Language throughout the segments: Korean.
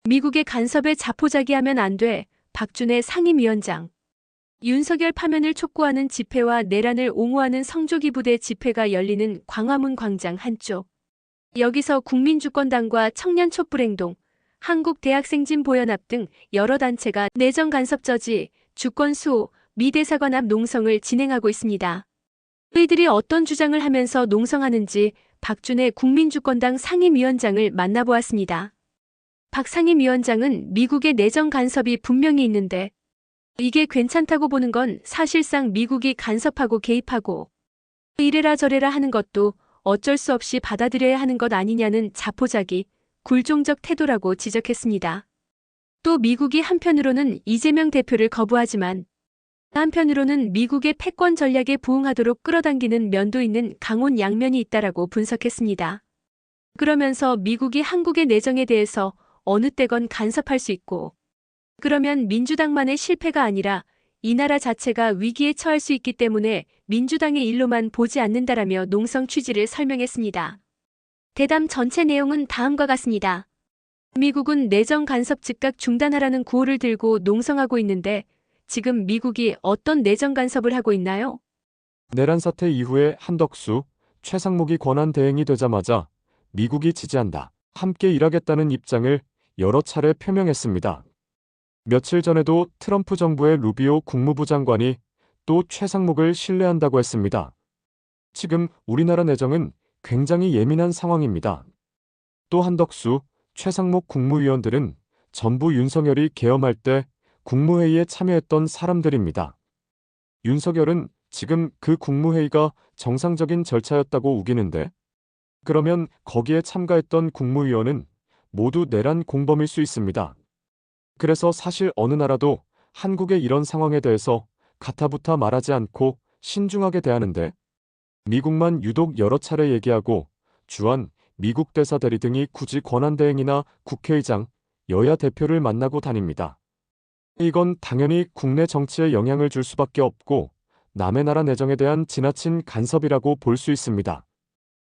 미국의 간섭에 자포자기하면 안 돼. 박준혜 상임위원장. 윤석열 파면을 촉구하는 집회와 내란을 옹호하는 성조기 부대 집회가 열리는 광화문 광장 한쪽. 여기서 국민주권당과 청년촛불행동, 한국대학생진보연합 등 여러 단체가 내정 간섭 저지, 주권 수호, 미대사관 앞 농성을 진행하고 있습니다. 이들이 어떤 주장을 하면서 농성하는지 박준혜 국민주권당 상임위원장을 만나보았습니다. 박 상임위원장은 미국의 내정 간섭이 분명히 있는데 이게 괜찮다고 보는 건 사실상 미국이 간섭하고 개입하고 이래라 저래라 하는 것도 어쩔 수 없이 받아들여야 하는 것 아니냐는 자포자기, 굴종적 태도라고 지적했습니다. 또 미국이 한편으로는 이재명 대표를 거부하지만 한편으로는 미국의 패권 전략에 부응하도록 끌어당기는 면도 있는 강혼 양면이 있다라고 분석했습니다. 그러면서 미국이 한국의 내정에 대해서 어느 때건 간섭할 수 있고 그러면 민주당만의 실패가 아니라 이 나라 자체가 위기에 처할 수 있기 때문에 민주당의 일로만 보지 않는다라며 농성 취지를 설명했습니다. 대담 전체 내용은 다음과 같습니다. 미국은 내정 간섭 즉각 중단하라는 구호를 들고 농성하고 있는데 지금 미국이 어떤 내정 간섭을 하고 있나요? 내란 사태 이후에 한덕수, 최상목이 권한 대행이 되자마자 미국이 지지한다, 함께 일하겠다는 입장을 여러 차례 표명했습니다. 며칠 전에도 트럼프 정부의 루비오 국무부 장관이 또 최상목을 신뢰한다고 했습니다. 지금 우리나라 내정은 굉장히 예민한 상황입니다. 또 한덕수, 최상목 국무위원들은 전부 윤석열이 계엄할 때 국무회의에 참여했던 사람들입니다. 윤석열은 지금 그 국무회의가 정상적인 절차였다고 우기는데 그러면 거기에 참가했던 국무위원은 모두 내란 공범일 수 있습니다. 그래서 사실 어느 나라도 한국의 이런 상황에 대해서 가타부타 말하지 않고 신중하게 대하는데 미국만 유독 여러 차례 얘기하고 주한 미국 대사 대리 등이 굳이 권한대행이나 국회의장, 여야 대표를 만나고 다닙니다. 이건 당연히 국내 정치에 영향을 줄 수밖에 없고 남의 나라 내정에 대한 지나친 간섭이라고 볼 수 있습니다.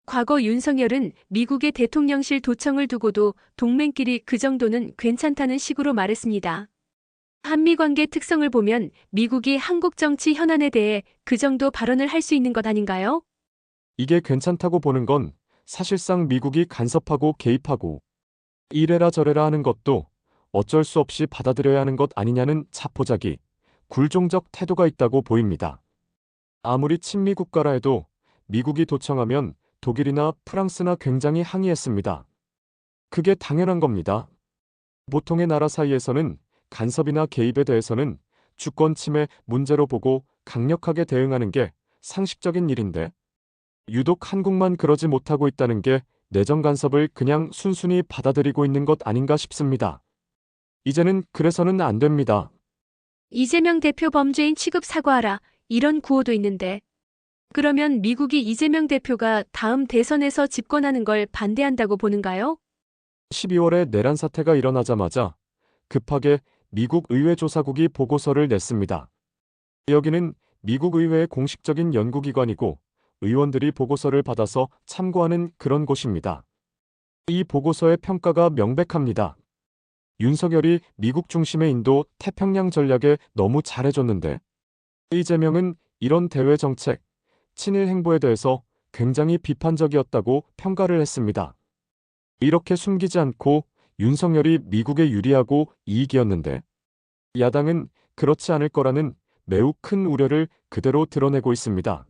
과거 윤석열은 미국의 대통령실 도청을 두고도 동맹끼리 그 정도는 괜찮다는 식으로 말했습니다. 한미관계 특성을 보면 미국이 한국 정치 현안에 대해 그 정도 발언을 할 수 있는 것 아닌가요? 이게 괜찮다고 보는 건 사실상 미국이 간섭하고 개입하고 이래라 저래라 하는 것도 어쩔 수 없이 받아들여야 하는 것 아니냐는 자포자기, 굴종적 태도가 있다고 보입니다. 아무리 친미 국가라 해도 미국이 도청하면 독일이나 프랑스나 굉장히 항의했습니다. 그게 당연한 겁니다. 보통의 나라 사이에서는 간섭이나 개입에 대해서는 주권 침해 문제로 보고 강력하게 대응하는 게 상식적인 일인데 유독 한국만 그러지 못하고 있다는 게 내정 간섭을 그냥 순순히 받아들이고 있는 것 아닌가 싶습니다. 이제는 그래서는 안 됩니다. 이재명 대표 범죄인 취급 사과하라 이런 구호도 있는데 그러면 미국이 이재명 대표가 다음 대선에서 집권하는 걸 반대한다고 보는가요? 12월에 내란 사태가 일어나자마자 급하게 미국 의회 조사국이 보고서를 냈습니다. 여기는 미국 의회의 공식적인 연구기관이고 의원들이 보고서를 받아서 참고하는 그런 곳입니다. 이 보고서의 평가가 명백합니다. 윤석열이 미국 중심의 인도 태평양 전략에 너무 잘해줬는데 이재명은 이런 대외 정책, 친일 행보에 대해서 굉장히 비판적이었다고 평가를 했습니다. 이렇게 숨기지 않고 윤석열이 미국에 유리하고 이익이었는데 야당은 그렇지 않을 거라는 매우 큰 우려를 그대로 드러내고 있습니다.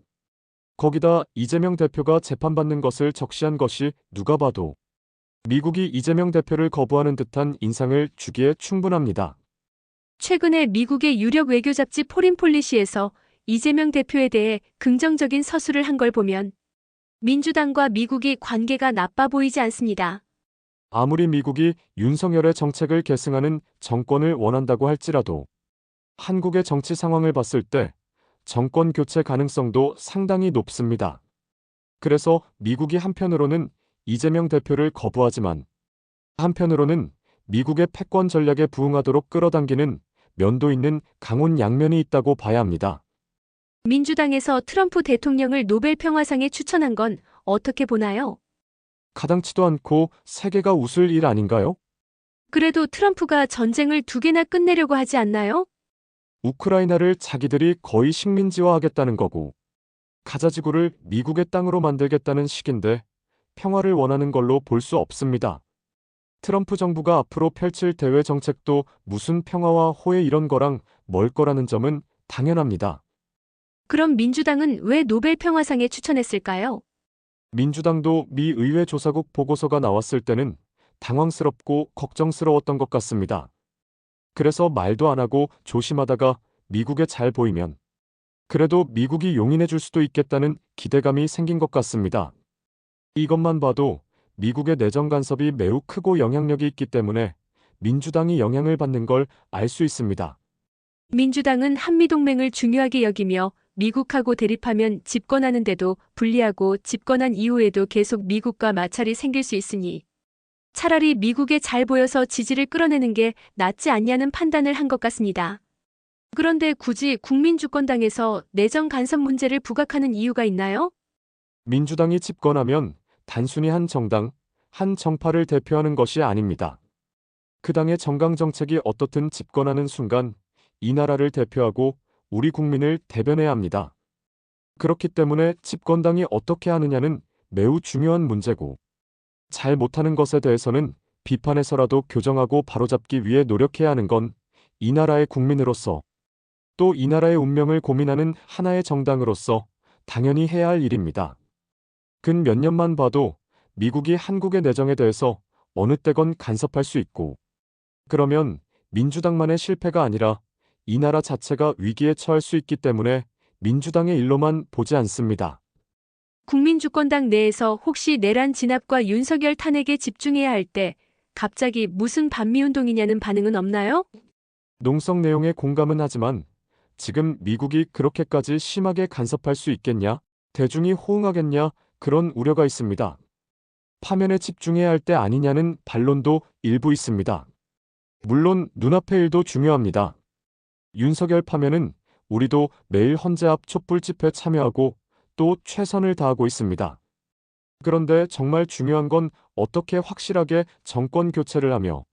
거기다 이재명 대표가 재판받는 것을 적시한 것이 누가 봐도 미국이 이재명 대표를 거부하는 듯한 인상을 주기에 충분합니다. 최근에 미국의 유력 외교 잡지 포린폴리시에서 이재명 대표에 대해 긍정적인 서술을 한 걸 보면 민주당과 미국이 관계가 나빠 보이지 않습니다. 아무리 미국이 윤석열의 정책을 계승하는 정권을 원한다고 할지라도 한국의 정치 상황을 봤을 때 정권 교체 가능성도 상당히 높습니다. 그래서 미국이 한편으로는 이재명 대표를 거부하지만 한편으로는 미국의 패권 전략에 부응하도록 끌어당기는 면도 있는 강혼 양면이 있다고 봐야 합니다. 민주당에서 트럼프 대통령을 노벨 평화상에 추천한 건 어떻게 보나요? 가당치도 않고 세계가 웃을 일 아닌가요? 그래도 트럼프가 전쟁을 2개나 끝내려고 하지 않나요? 우크라이나를 자기들이 거의 식민지화하겠다는 거고, 가자지구를 미국의 땅으로 만들겠다는 식인데 평화를 원하는 걸로 볼 수 없습니다. 트럼프 정부가 앞으로 펼칠 대외 정책도 무슨 평화와 호혜 이런 거랑 멀 거라는 점은 당연합니다. 그럼 민주당은 왜 노벨 평화상에 추천했을까요? 민주당도 미 의회 조사국 보고서가 나왔을 때는 당황스럽고 걱정스러웠던 것 같습니다. 그래서 말도 안 하고 조심하다가 미국에 잘 보이면 그래도 미국이 용인해 줄 수도 있겠다는 기대감이 생긴 것 같습니다. 이것만 봐도 미국의 내정 간섭이 매우 크고 영향력이 있기 때문에 민주당이 영향을 받는 걸 알 수 있습니다. 민주당은 한미동맹을 중요하게 여기며 미국하고 대립하면 집권하는데도 불리하고 집권한 이후에도 계속 미국과 마찰이 생길 수 있으니 차라리 미국에 잘 보여서 지지를 끌어내는 게 낫지 않냐는 판단을 한 것 같습니다. 그런데 굳이 국민주권당에서 내정 간섭 문제를 부각하는 이유가 있나요? 민주당이 집권하면 단순히 한 정당, 한 정파를 대표하는 것이 아닙니다. 그 당의 정강 정책이 어떻든 집권하는 순간 이 나라를 대표하고 우리 국민을 대변해야 합니다. 그렇기 때문에 집권당이 어떻게 하느냐는 매우 중요한 문제고, 잘 못하는 것에 대해서는 비판해서라도 교정하고 바로잡기 위해 노력해야 하는 건 이 나라의 국민으로서, 또 이 나라의 운명을 고민하는 하나의 정당으로서 당연히 해야 할 일입니다. 근 몇 년만 봐도 미국이 한국의 내정에 대해서 어느 때건 간섭할 수 있고, 그러면 민주당만의 실패가 아니라 이 나라 자체가 위기에 처할 수 있기 때문에 민주당의 일로만 보지 않습니다. 국민주권당 내에서 혹시 내란 진압과 윤석열 탄핵에 집중해야 할 때 갑자기 무슨 반미운동이냐는 반응은 없나요? 농성 내용에 공감은 하지만 지금 미국이 그렇게까지 심하게 간섭할 수 있겠냐? 대중이 호응하겠냐? 그런 우려가 있습니다. 파면에 집중해야 할 때 아니냐는 반론도 일부 있습니다. 물론 눈앞의 일도 중요합니다. 윤석열 파면은 우리도 매일 헌재 앞 촛불 집회 참여하고 또 최선을 다하고 있습니다. 그런데 정말 중요한 건 어떻게 확실하게 정권 교체를 하며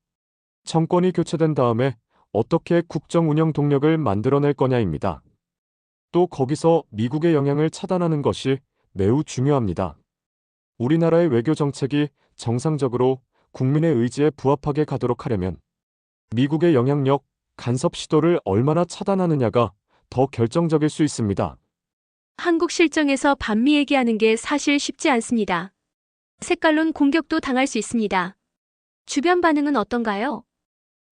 정권이 교체된 다음에 어떻게 국정 운영 동력을 만들어낼 거냐입니다. 또 거기서 미국의 영향을 차단하는 것이 매우 중요합니다. 우리나라의 외교 정책이 정상적으로 국민의 의지에 부합하게 가도록 하려면 미국의 영향력, 간섭 시도를 얼마나 차단하느냐가 더 결정적일 수 있습니다. 한국 실정에서 반미 얘기하는 게 사실 쉽지 않습니다. 색깔론 공격도 당할 수 있습니다. 주변 반응은 어떤가요?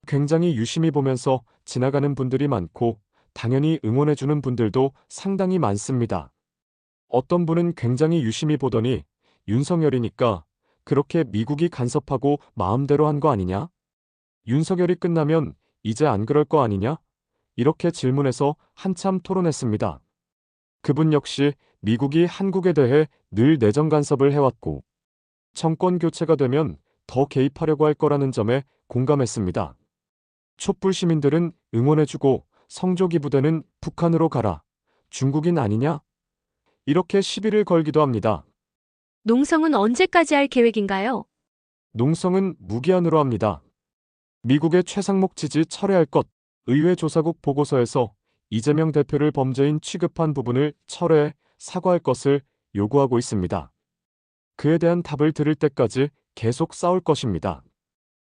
굉장히 유심히 보면서 지나가는 분들이 많고 당연히 응원해주는 분들도 상당히 많습니다. 어떤 분은 굉장히 유심히 보더니 윤석열이니까 그렇게 미국이 간섭하고 마음대로 한 거 아니냐? 윤석열이 끝나면 이제 안 그럴 거 아니냐? 이렇게 질문해서 한참 토론했습니다. 그분 역시 미국이 한국에 대해 늘 내정 간섭을 해왔고 정권 교체가 되면 더 개입하려고 할 거라는 점에 공감했습니다. 촛불 시민들은 응원해주고 성조기 부대는 북한으로 가라. 중국인 아니냐? 이렇게 시비를 걸기도 합니다. 농성은 언제까지 할 계획인가요? 농성은 무기한으로 합니다. 미국의 최상목 지지 철회할 것, 의회 조사국 보고서에서 이재명 대표를 범죄인 취급한 부분을 철회해 사과할 것을 요구하고 있습니다. 그에 대한 답을 들을 때까지 계속 싸울 것입니다.